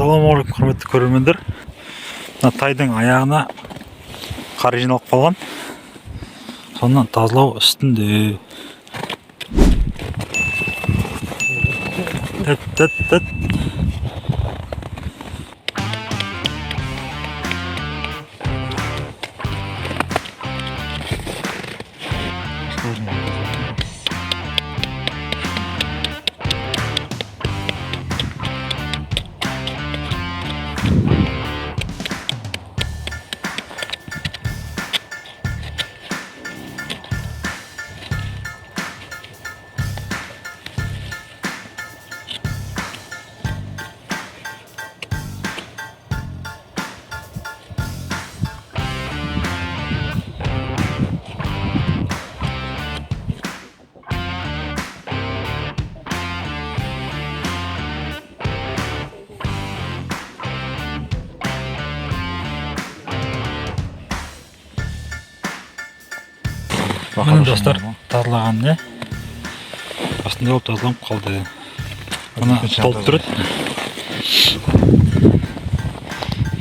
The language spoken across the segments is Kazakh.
Ассалаумағалейкум, құрметті көрермендер. Мына тайдың аяғына қар жиналып қалған. Сонан тазалау үстінде. Тәт. Міне достар, тазалаған не? Астында болып тазаланып қалды. Бұны толып тұрады.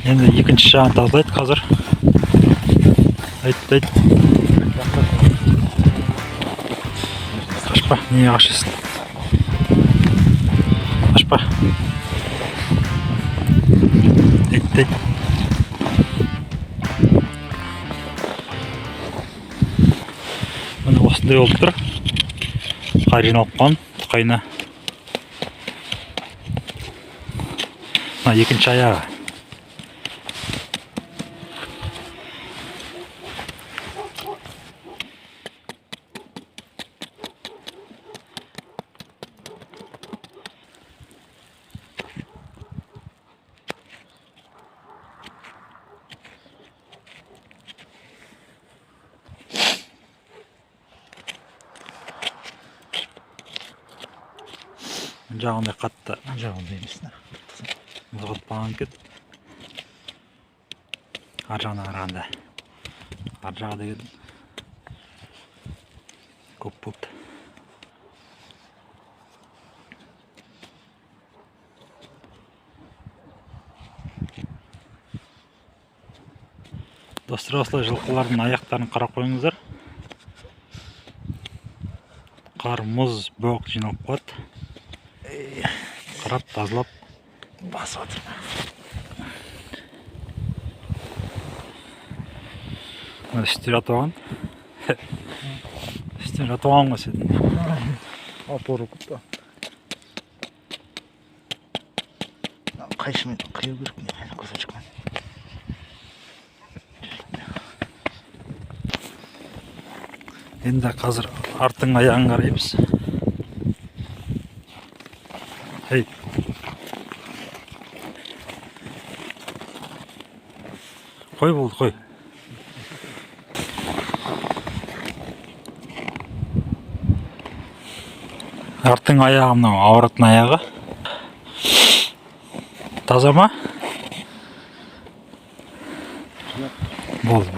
Енді екінші жағын тазалайды қазір. Айт. Қашпа, не ашысын? Қашпа. Айт. Міне осындай болып тұр. Қар жиналып қалған қайына. Мына екінші аяғы. Жағындай қатты. Жағындай емесіне. Мұзғытпаған кет. Ар жағына қарағанда. Ар жағы деген көп болды. Достар, осылай жылқылардың аяқтарын қарап қойыңыздар. Қар, мұз, боқ жиналып қалады. Қарап, тазалап басып отыр. Үстер атып алған. Үстер атып алған ғой сен. Опору құтты. Қайшымен қию керек мен кусочкмен. Енді қазір артың аяғын қараймыз. Hey. Қой болды, қой. Артың аяғы мынау, ауыратын аяғы. Таза ма? Болды.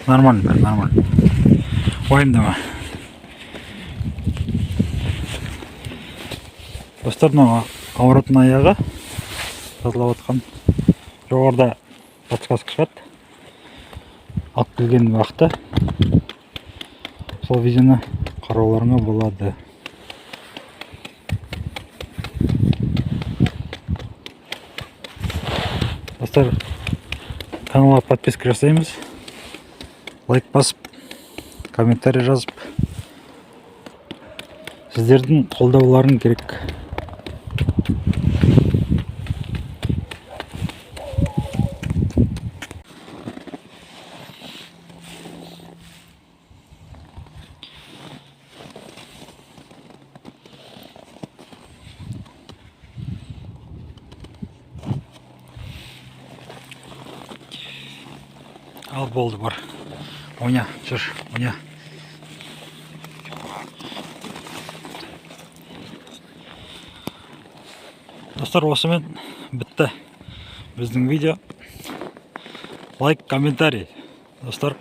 Нормально. Уайымдама. Достар, мынау ауыратын аяғы тазалап отқан. Жоғарыда подсказка шығады. Алып келген уақытта сол видеоны қарауларыңа болады. Достар, каналға подписка жасаймыз. Лайк басып, комментарий жазып, сіздердің қолдауларың керек. Al болды бар. Ойна, жүр, ойна. Достар, осымен бітті біздің видео. Лайк, комментарий. Достар.